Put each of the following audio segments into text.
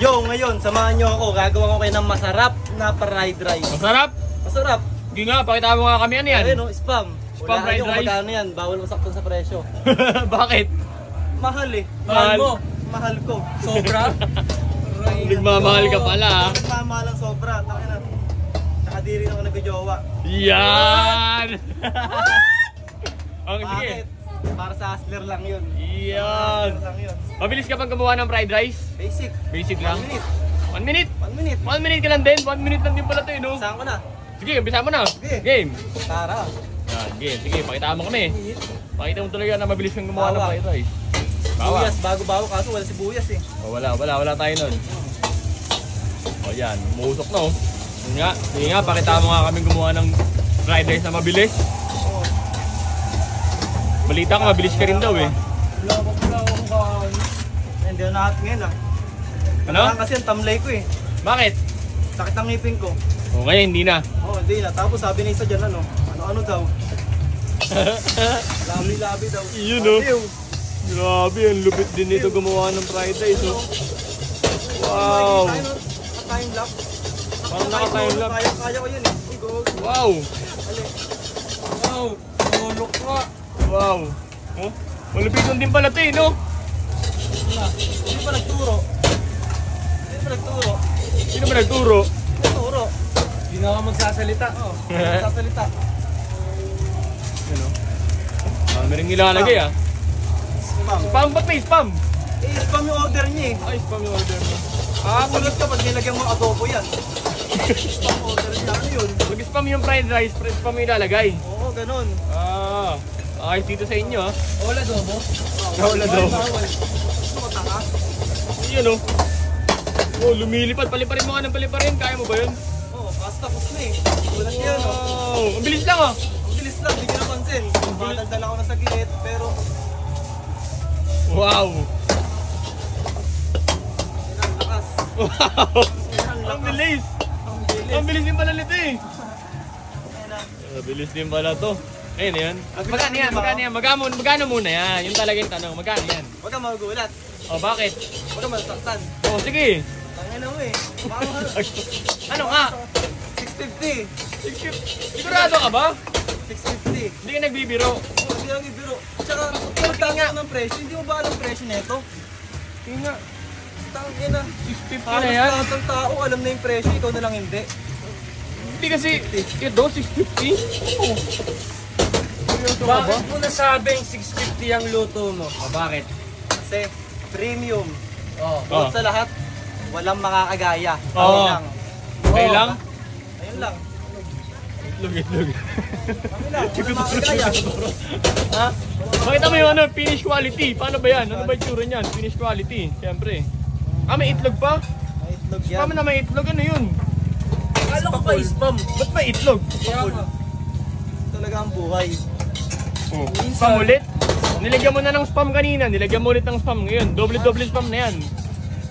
Yo, ngayon, samahan nyo ako. Gagawa ko kayo ng masarap na fried rice. Masarap? Masarap. Hindi nga, pakita mo nga kami ano yan. Ayun, no, spam. Spam fried rice. Magkano yan, bawal masaktan sa presyo. Bakit? Mahal eh. Mahal mo? Mahal ko. Sobra? Nagmamahal ka pala ha. Nagmamahal ang sobra. Taka na. Tsaka di rin ako nagjowa. Yan! Ang sige. Bakit? Para sa hustler lang yun. Yan! Hustler lang yun. Mabilis ka pang gumawa ng fried rice? Basic. Basic lang? 1 minute. 1 minute? 1 minute. 1 minute ka lang din? 1 minute lang din pala ito no? Saan ko na? Sige, umpisa mo na. Sige. Game. Tara. Yan, game. Sige, pakita mo kami. Pakita mo talaga na mabilis kang gumawa ng Bawang. fried rice. Bawang. Buyas, bago-bago kaso wala si Buyas eh. Oh, wala tayo nun. O yan, umusok na oh. Sige nga, pakita mo nga kami gumawa ng fried rice na mabilis. Oo. Balita ko, mabilis ka rin daw eh. Hindi na natin ngayon ah. Ano? Kailangan kasi ang tamlay ko eh. Bakit? Sakit ang ngipin ko. O kaya hindi na. Oo, hindi na. Tapos sabi na isa dyan ano daw. Labi-labi daw. Yun, no? Aliw. Grabe, ang lupit din nito gumawa ng fried rice oh. Wow! Naka-time lapse. Parang naka-time lapse. Kaya ko yun eh. Uy, go. Wow! Ali. Wow! Tulok ka! Wow! Oh, malupitan din pala ito eh, no? Hindi pa nagturo. Hindi pa nagturo. Sino ba nagturo? Nagturo. Hindi na ako magsasalita. Oo. Sasalita. Ano? Meron nilalagay ah. Spam. Spam, ba't may spam? Eh, spam yung order niya eh. Ay, spam yung order mo. Kulot ka pag nilagyan mo adobo yan. Spam order niya. Ano yun? Mag-spam yung fried rice, spam yung ilalagay. Oo, ganun. Ah, ayos dito sa inyo ah. Wala dobo? Wala daw. Bawal. Ano ka taka? Yun oh. Oh, lumilipad. Paliparin mo nga ng paliparin. Kaya mo ba yun? Oo, basta tapos na eh. Wala yan oh. Wow! Ang bilis lang ah. Ang bilis lang, hindi ko napansin. Madaldal ako na sa gilid, pero Wow! ang lakas. Wow! Ang bilis! Ang bilis. Ang bilis din pala nito eh. Ayan na. Ang bilis din pala to. Ayun yan. Ang bilis Magkano yan? din ba? Magkano yan? Magkano muna yan? Yung talaga yung tanong. Magkano yan? Huwag kang magugulat. Oh, bakit? Huwag kang masaktan. Oh, sige. Tangin na mo eh. Mahal. Ano nga? 650. Sigurado ka ba? 650. Hindi ka nagbibiro. Oh, hindi lang ibiro. Tsaka, pagtangin nga ng presyo, hindi mo ba alam presyo nito? Hindi nga. Tangin na. 650 na Halos yan. lahat ng tao alam na yung presyo, ikaw na lang hindi. Hindi kasi, ito, 650? Oh. Seryoso ka ba? Bakit mo nasabing 650 ang luto mo? Oh, bakit? Kasi, premium. Oh. Oh. Sa lahat, walang makakagaya. Oo. Ayun lang. Okay Oh. lang? Ayun lang. Itlog. Ayun lang. Walang makakagaya. Ha? Makita mo yung ano, finish quality. Paano ba yan? Ano ba yung tsura niyan? Finish quality, siyempre. Ah, may itlog pa? May itlog yan. Paano na may itlog? Ano yun? Akala ko pa spam. Ba't may itlog? Kaya nga. Talaga ang buhay. Oh. Spam ulit? Nilagyan mo na ng spam kanina, nilagyan mo ulit ng spam ngayon. Doble-doble spam na yan.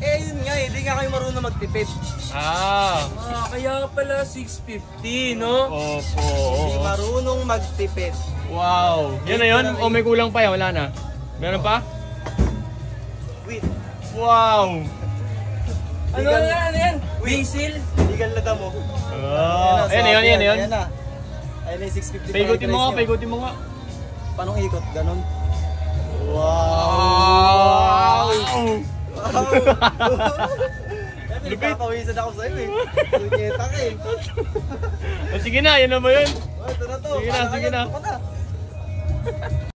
Eh, yun nga eh. Hindi nga kayo marunong magtipid. Ah. Kaya pala 650, no? Opo. Hindi marunong magtipid. Wow. Yan na yun? O may kulang pa yan? Wala na? Meron pa? Wait. Wow. Ano yan? Basil? Legal na damo. Oh. Ayan na yun, yan na yun. Ayan na. Ayun na yung 650. Paikutin mo nga, paikutin mo nga. Paano ikot? Ganon? Wow! Wow! Lupit. Papawisan ako sa'yo eh. Tunyeta ka eh. O sige na, yan na ba yun? Oh, ito na to. Sige na, sige na. Ito na.